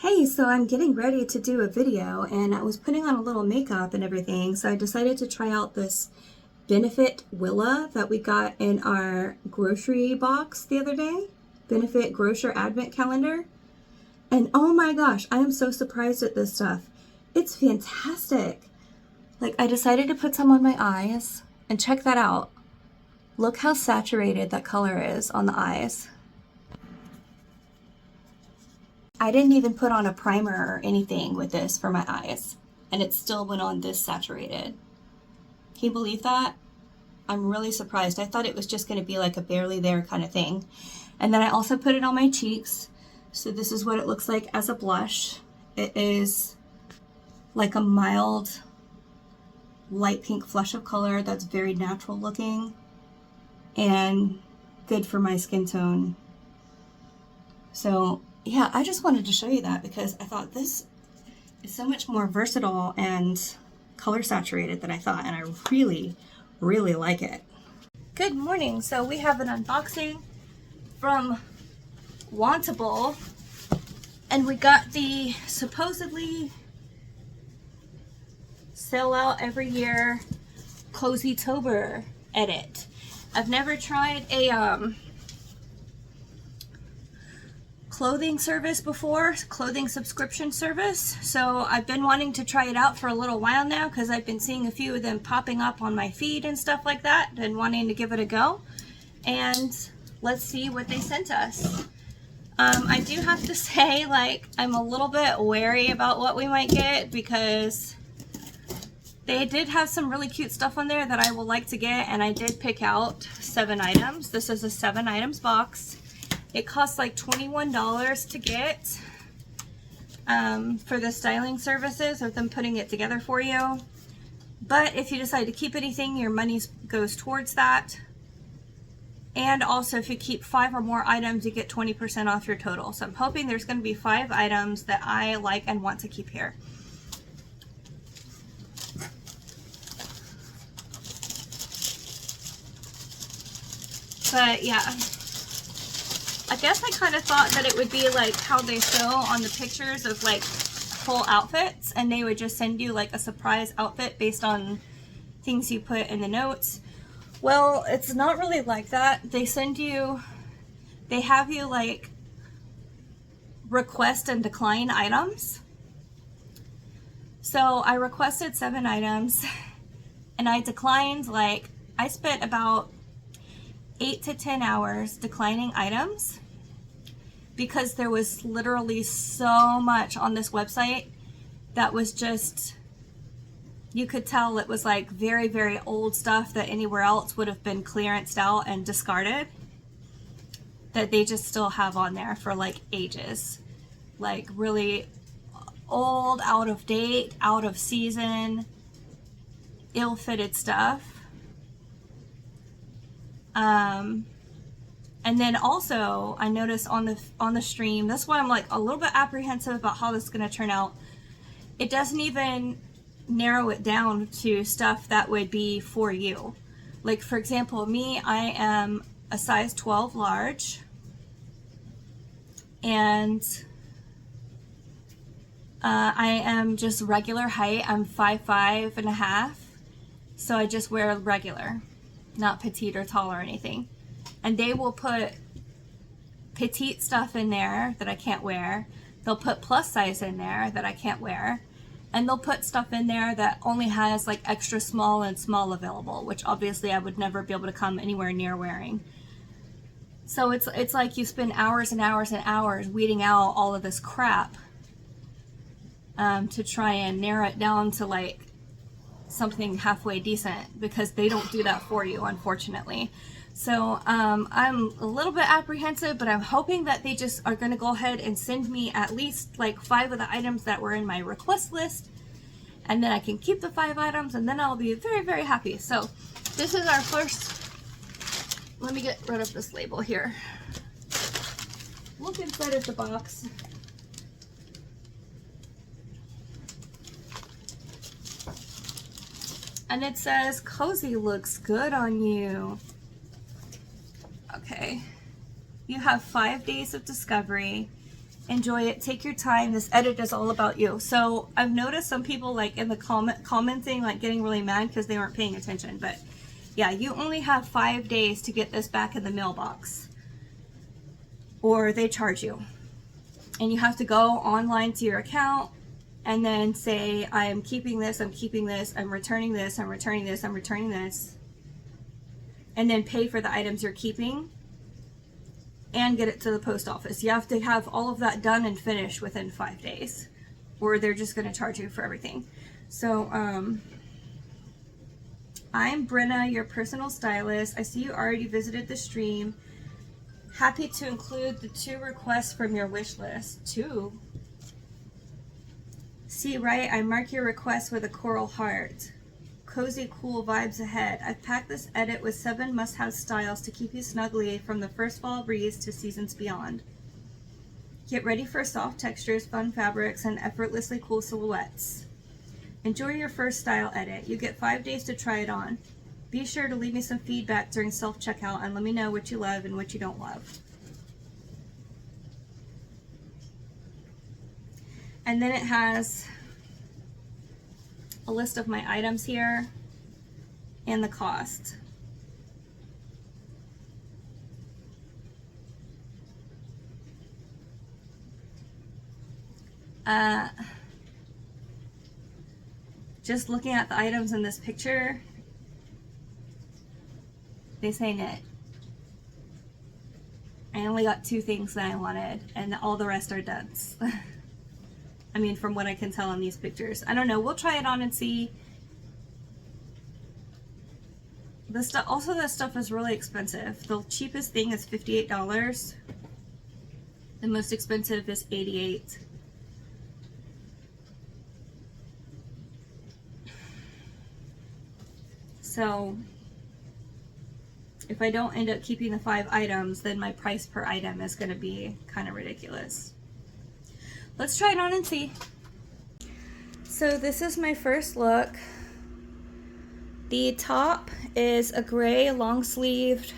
Hey, so I'm getting ready to do a video and I was putting on a little makeup and everything, so I decided to try out this Benefit Willa that we got in our grocery box the other day. Benefit Grocer Advent Calendar. And oh my gosh, I am so surprised at this stuff. It's fantastic. Like, I decided to put some on my eyes and check that out. Look how saturated that color is on the eyes. I didn't even put on a primer or anything with this for my eyes, and it still went on this saturated. Can you believe that? I'm really surprised. I thought it was just going to be like a barely there kind of thing. And then I also put it on my cheeks. So this is what it looks like as a blush. It is like a mild light pink flush of color that's very natural looking and good for my skin tone. So yeah, I just wanted to show you that because I thought this is so much more versatile and color saturated than I thought, and I really, really like it. Good morning. So we have an unboxing from Wantable, and we got the supposedly sell out every year Cozytober edit. I've never tried a clothing service before, clothing subscription service, so I've been wanting to try it out for a little while now because I've been seeing a few of them popping up on my feed and stuff like that and wanting to give it a go. And let's see what they sent us. I do have to say, like, I'm a little bit wary about what we might get because they did have some really cute stuff on there that I will like to get, and I did pick out 7 items. This is a 7 items box. It costs like $21 to get for the styling services of them putting it together for you. But if you decide to keep anything, your money goes towards that. And also if you keep 5 or more items, you get 20% off your total. So I'm hoping there's going to be 5 items that I like and want to keep here. But yeah. I guess I kind of thought that it would be like how they show on the pictures of like full outfits, and they would just send you like a surprise outfit based on things you put in the notes. Well, it's not really like that. They have you like request and decline items. So I requested 7 items and I declined, like, I spent about 8 to 10 hours declining items because there was literally so much on this website that was just, you could tell it was like very, very old stuff that anywhere else would have been clearanced out and discarded, that they just still have on there for like ages. Like really old, out of date, out of season, ill-fitted stuff. And then also I noticed on the stream, that's why I'm like a little bit apprehensive about how this is going to turn out. It doesn't even narrow it down to stuff that would be for you. Like, for example, me, I am a size 12 large, and I am just regular height. I'm 5'5.5", so I just wear regular, not petite or tall or anything. And they will put petite stuff in there that I can't wear. They'll put plus size in there that I can't wear. And they'll put stuff in there that only has like extra small and small available, which obviously I would never be able to come anywhere near wearing. So it's like you spend hours and hours and hours weeding out all of this crap to try and narrow it down to like something halfway decent, because they don't do that for you, unfortunately. So I'm a little bit apprehensive, but I'm hoping that they just are going to go ahead and send me at least like 5 of the items that were in my request list, and then I can keep the 5 items, and then I'll be very, very happy. So this is our first. Let me get rid of this label here. Look inside of the box. And it says, "Cozy looks good on you." Okay. You have 5 days of discovery. Enjoy it. Take your time. This edit is all about you. So I've noticed some people like in the commenting, like getting really mad because they weren't paying attention. But yeah, you only have 5 days to get this back in the mailbox, or they charge you. And you have to go online to your account and then say, I'm keeping this, I'm keeping this, I'm returning this, I'm returning this, I'm returning this. And then pay for the items you're keeping and get it to the post office. You have to have all of that done and finished within 5 days, or they're just going to charge you for everything. So I'm Brenna, your personal stylist. I see you already visited the stream. Happy to include the 2 requests from your wish list. 2? See, right, I mark your request with a coral heart. Cozy, cool vibes ahead. I've packed this edit with 7 must-have styles to keep you snugly from the first fall breeze to seasons beyond. Get ready for soft textures, fun fabrics, and effortlessly cool silhouettes. Enjoy your first style edit. You get 5 days to try it on. Be sure to leave me some feedback during self-checkout and let me know what you love and what you don't love. And then it has a list of my items here and the cost. Just looking at the items in this picture, they say knit. I only got 2 things that I wanted, and all the rest are duds. I mean, from what I can tell in these pictures. I don't know. We'll try it on and see. The stuff, also, this stuff is really expensive. The cheapest thing is $58. The most expensive is $88. So if I don't end up keeping the 5 items, then my price per item is going to be kind of ridiculous. Let's try it on and see. So this is my first look. The top is a gray long-sleeved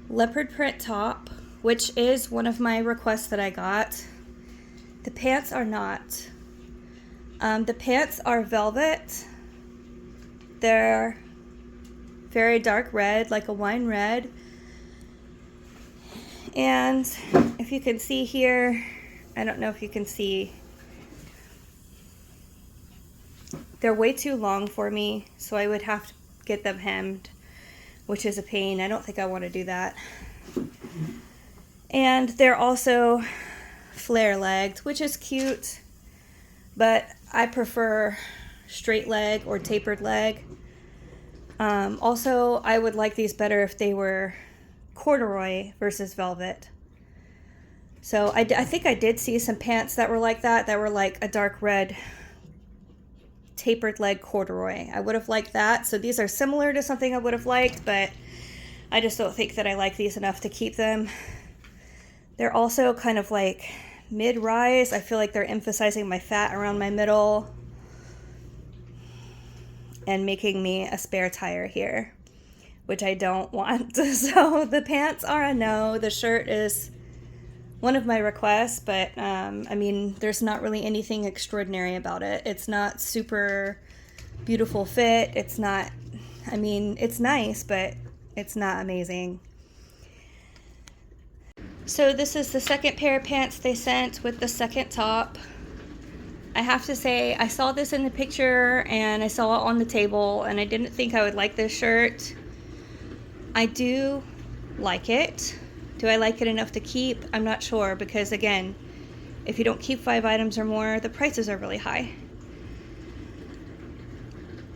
leopard print top, which is one of my requests that I got. The pants are not. The pants are velvet. They're very dark red, like a wine red. And if you can see here, I don't know if you can see, they're way too long for me, so I would have to get them hemmed, which is a pain. I don't think I want to do that. And they're also flare legged, which is cute, but I prefer straight leg or tapered leg. Also, I would like these better if they were corduroy versus velvet. So I think I did see some pants that were like that were like a dark red tapered leg corduroy. I would have liked that. So these are similar to something I would have liked, but I just don't think that I like these enough to keep them. They're also kind of like mid-rise. I feel like they're emphasizing my fat around my middle and making me a spare tire here, which I don't want. So the pants are a no. The shirt is one of my requests, but I mean, there's not really anything extraordinary about it. It's not super beautiful fit. It's not, I mean, it's nice, but it's not amazing. So this is the second pair of pants they sent with the second top. I have to say, I saw this in the picture and I saw it on the table and I didn't think I would like this shirt. I do like it. Do I like it enough to keep? I'm not sure, because again, if you don't keep 5 items or more, the prices are really high.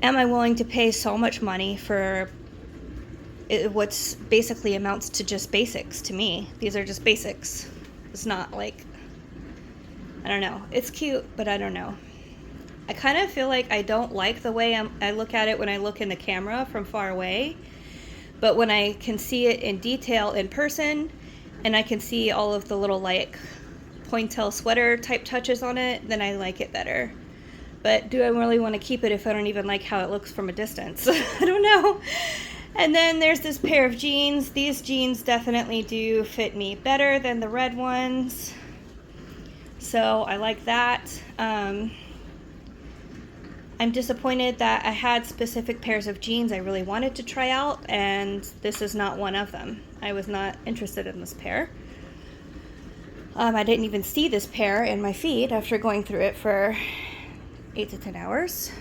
Am I willing to pay so much money for what's basically amounts to just basics to me? These are just basics. It's not like, I don't know. It's cute, but I don't know. I kind of feel like I don't like the way I look at it when I look in the camera from far away. But when I can see it in detail in person, and I can see all of the little like pointel sweater type touches on it, then I like it better. But do I really want to keep it if I don't even like how it looks from a distance? I don't know. And then there's this pair of jeans. These jeans definitely do fit me better than the red ones. So I like that. I'm disappointed that I had specific pairs of jeans I really wanted to try out, and this is not one of them. I was not interested in this pair. I didn't even see this pair in my feed after going through it for 8 to 10 hours.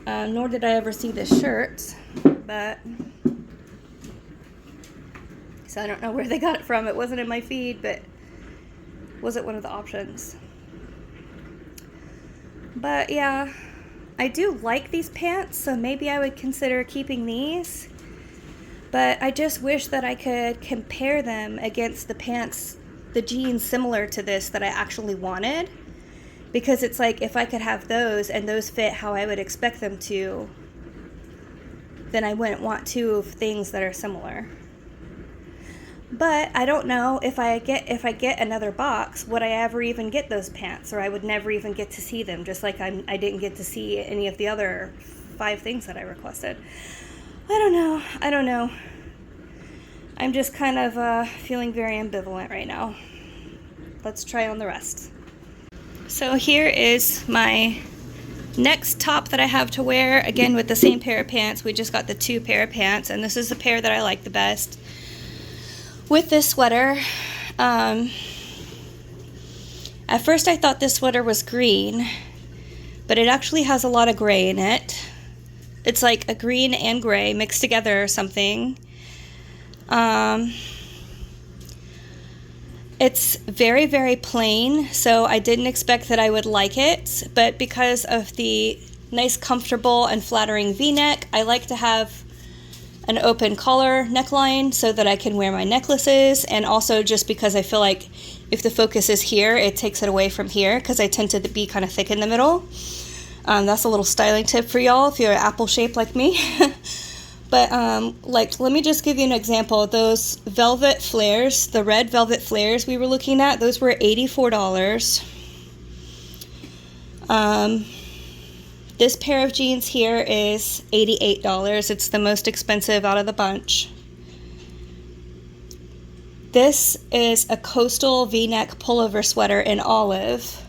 Nor did I ever see this shirt, but so I don't know where they got it from. It wasn't in my feed, but wasn't one of the options. But yeah, I do like these pants, so maybe I would consider keeping these. But I just wish that I could compare them against the pants, the jeans similar to this that I actually wanted. Because it's like, if I could have those and those fit how I would expect them to, then I wouldn't want two of things that are similar. But I don't know if I get another box, would I ever even get those pants, or I would never even get to see them, just like I didn't get to see any of the other 5 things that I requested. I don't know. I'm just kind of feeling very ambivalent right now. Let's try on the rest. So here is my next top that I have to wear, again with the same pair of pants. We just got the 2 pair of pants, and this is the pair that I like the best. With this sweater, at first I thought this sweater was green, but it actually has a lot of gray in it. It's like a green and gray mixed together or something. It's very, very plain, so I didn't expect that I would like it, but because of the nice, comfortable, and flattering V-neck, I like to have an open collar neckline so that I can wear my necklaces, and also just because I feel like if the focus is here, it takes it away from here, because I tend to be kind of thick in the middle. That's a little styling tip for y'all if you're apple shaped like me. But like, let me just give you an example. Those velvet flares, the red velvet flares we were looking at, those were $84. This pair of jeans here is $88. It's the most expensive out of the bunch. This is a coastal V-neck pullover sweater in olive,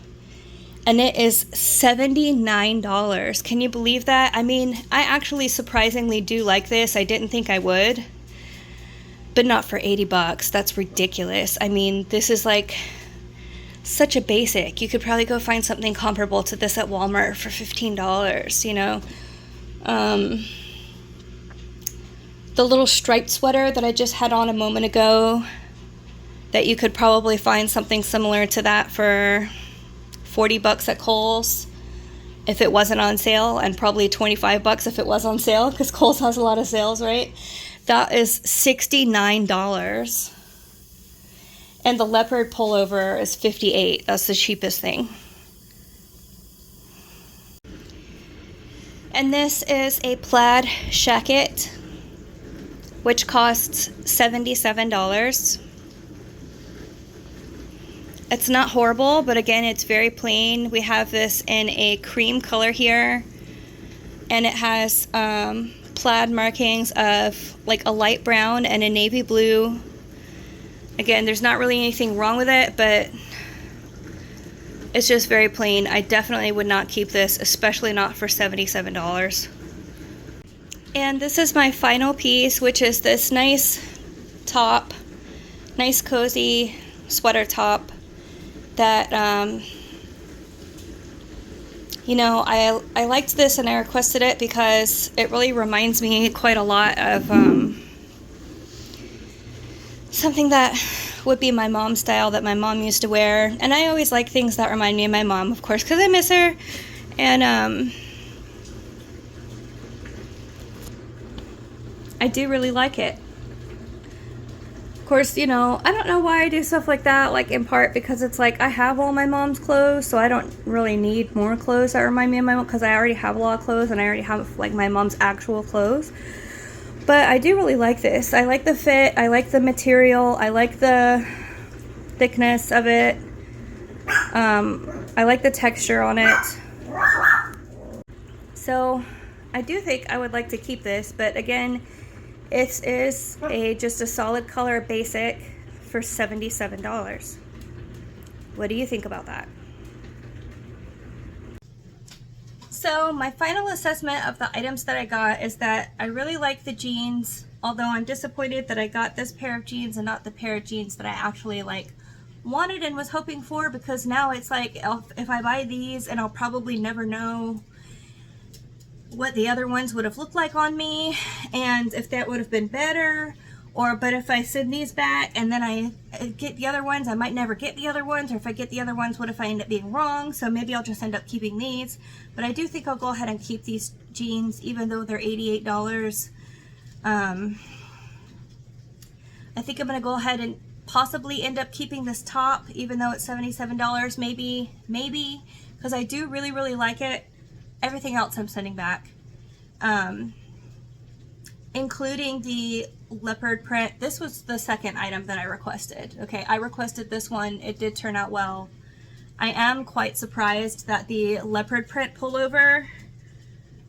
and it is $79. Can you believe that? I mean, I actually surprisingly do like this. I didn't think I would, but not for 80 bucks. That's ridiculous. I mean, this is like such a basic. You could probably go find something comparable to this at Walmart for $15, you know. The little striped sweater that I just had on a moment ago, that you could probably find something similar to that for 40 bucks at Kohl's if it wasn't on sale, and probably 25 bucks if it was on sale, because Kohl's has a lot of sales, right? That is $69. And the leopard pullover is $58. That's the cheapest thing. And this is a plaid shacket, which costs $77. It's not horrible, but again, it's very plain. We have this in a cream color here, and it has plaid markings of like a light brown and a navy blue. Again, there's not really anything wrong with it, but it's just very plain. I definitely would not keep this, especially not for $77. And this is my final piece, which is this nice top, nice cozy sweater top that, you know, I liked this and I requested it because it really reminds me quite a lot of something that would be my mom's style that my mom used to wear. And I always like things that remind me of my mom, of course, because I miss her. And I do really like it. Of course, you know, I don't know why I do stuff like that, like in part because it's like I have all my mom's clothes, so I don't really need more clothes that remind me of my mom, because I already have a lot of clothes and I already have like my mom's actual clothes. But I do really like this. I like the fit, I like the material, I like the thickness of it. I like the texture on it. So I do think I would like to keep this, but again, it is just a solid color basic for $77, What do you think about that? So my final assessment of the items that I got is that I really like the jeans, although I'm disappointed that I got this pair of jeans and not the pair of jeans that I actually like wanted and was hoping for, because now it's like if I buy these, and I'll probably never know what the other ones would have looked like on me and if that would have been better, but if I send these back and then I get the other ones, I might never get the other ones, or if I get the other ones, what if I end up being wrong? So maybe I'll just end up keeping these, but I do think I'll go ahead and keep these jeans even though they're $88. I think I'm gonna go ahead and possibly end up keeping this top even though it's $77, maybe, because I do really like it. Everything else I'm sending back, including the leopard print. This was the second item that I requested. Okay, I requested this one. It did turn out well. I am quite surprised that the leopard print pullover,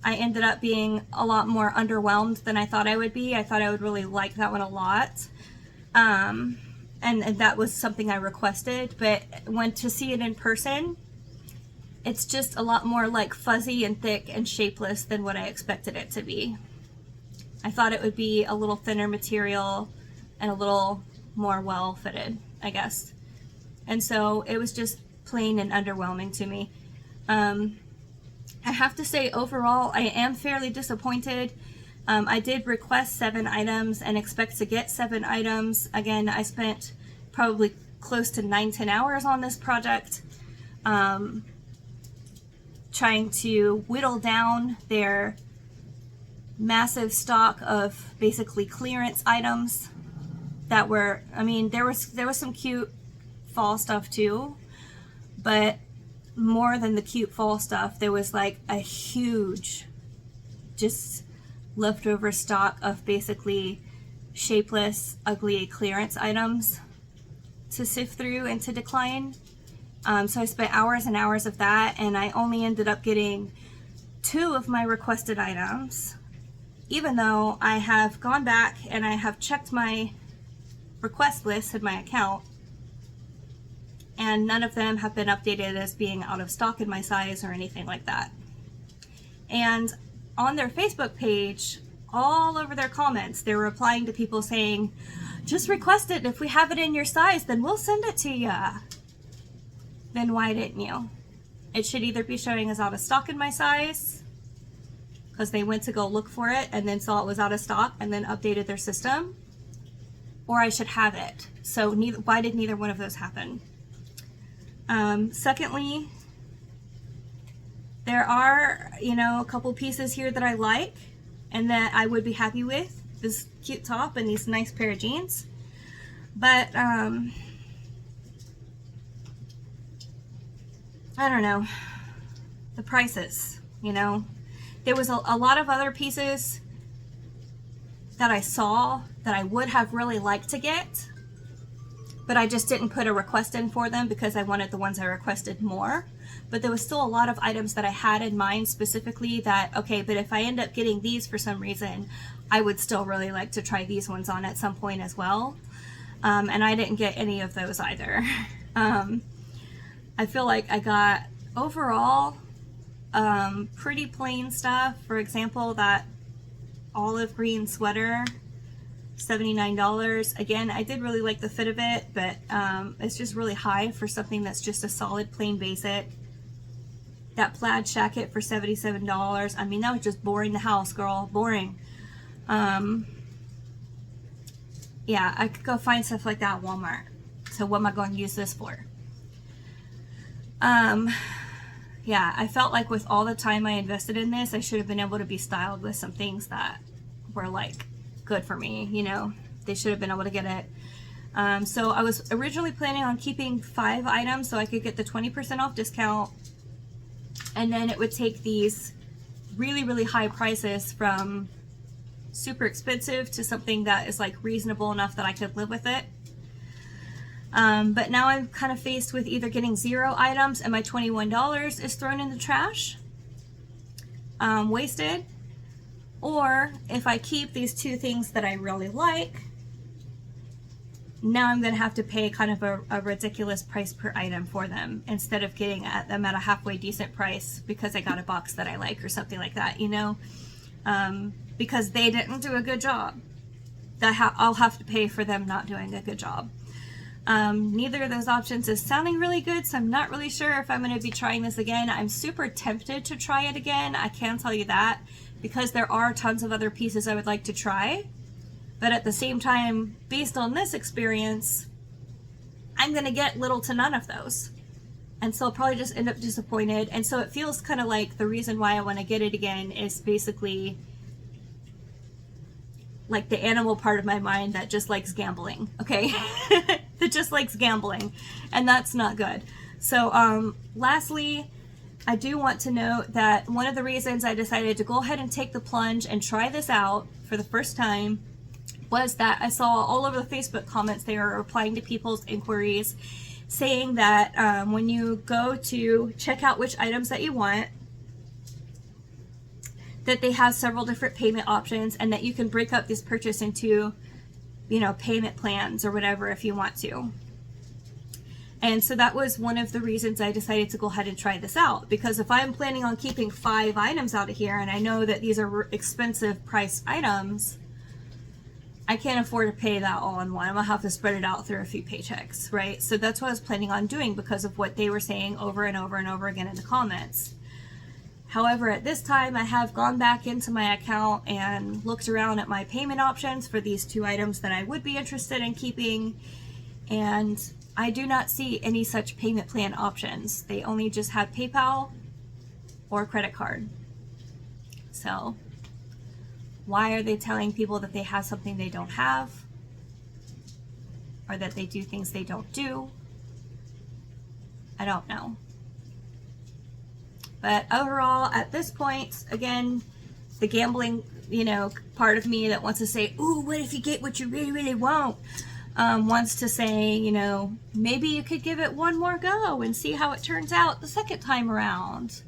I ended up being a lot more underwhelmed than I thought I would be. I thought I would really like that one a lot. And that was something I requested, but when to see it in person, it's just a lot more like fuzzy and thick and shapeless than what I expected it to be. I thought it would be a little thinner material and a little more well fitted, I guess. And so it was just plain and underwhelming to me. I have to say overall, I am fairly disappointed. I did request 7 items and expect to get 7 items. Again, I spent probably close to 9-10 hours on this project. Trying to whittle down their massive stock of basically clearance items that were, I mean, there was some cute fall stuff too, but more than the cute fall stuff, there was like a huge just leftover stock of basically shapeless, ugly clearance items to sift through and to decline. So I spent hours and hours of that, and I only ended up getting 2 of my requested items, even though I have gone back and I have checked my request list in my account, and none of them have been updated as being out of stock in my size or anything like that. And on their Facebook page, all over their comments, they're replying to people saying, just request it. If we have it in your size, then we'll send it to you. Then why didn't you? It should either be showing as out of stock in my size, because they went to go look for it and then saw it was out of stock and then updated their system, or I should have it. So why did neither one of those happen? Secondly, there are, a couple pieces here that I like and that I would be happy with. This cute top and these nice pair of jeans. But, I don't know, the prices, there was a lot of other pieces that I saw that I would have really liked to get, but I just didn't put a request in for them because I wanted the ones I requested more. But there was still a lot of items that I had in mind specifically that, okay, but if I end up getting these for some reason, I would still really like to try these ones on at some point as well. And I didn't get any of those either. I feel like I got overall pretty plain stuff. For example, that olive green sweater, $79. Again, I did really like the fit of it, but it's just really high for something that's just a solid plain basic. That plaid jacket for $77. I mean, that was just boring the house, girl. Boring. Yeah, I could go find stuff like that at Walmart. So what am I going to use this for? Yeah, I felt like with all the time I invested in this, I should have been able to be styled with some things that were like good for me, they should have been able to get it. So I was originally planning on keeping 5 items so I could get the 20% off discount, and then it would take these really high prices from super expensive to something that is like reasonable enough that I could live with it. But now I'm kind of faced with either getting 0 items and my $21 is thrown in the trash, wasted, or if I keep these 2 things that I really like, now I'm going to have to pay kind of a ridiculous price per item for them instead of getting them at a halfway decent price because I got a box that I like or something like that, you know, because they didn't do a good job. I'll have to pay for them not doing a good job. Neither of those options is sounding really good, so I'm not really sure if I'm going to be trying this again. I'm super tempted to try it again, I can tell you that, because there are tons of other pieces I would like to try. But at the same time, based on this experience, I'm going to get little to none of those. And so I'll probably just end up disappointed. And so it feels kind of like the reason why I want to get it again is basically like the animal part of my mind that just likes gambling, okay? That just likes gambling, and that's not good. So lastly, I do want to note that one of the reasons I decided to go ahead and take the plunge and try this out for the first time was that I saw all over the Facebook comments they were replying to people's inquiries saying that when you go to check out which items that you want, that they have several different payment options and that you can break up this purchase into, you know, payment plans or whatever if you want to. And so that was one of the reasons I decided to go ahead and try this out, because if I'm planning on keeping 5 items out of here and I know that these are expensive priced items, I can't afford to pay that all in one. I'm gonna have to spread it out through a few paychecks, right? So that's what I was planning on doing because of what they were saying over and over and over again in the comments. However, at this time, I have gone back into my account and looked around at my payment options for these 2 items that I would be interested in keeping, and I do not see any such payment plan options. They only just have PayPal or credit card. So why are they telling people that they have something they don't have, or that they do things they don't do? I don't know. But overall, at this point, again, the gambling, you know, part of me that wants to say, ooh, what if you get what you really, really want? Wants to say, you know, maybe you could give it one more go and see how it turns out the second time around.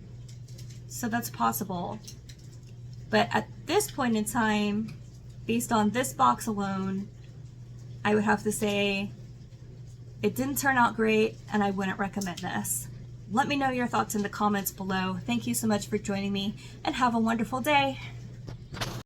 So that's possible. But at this point in time, based on this box alone, I would have to say it didn't turn out great and I wouldn't recommend this. Let me know your thoughts in the comments below. Thank you so much for joining me and have a wonderful day.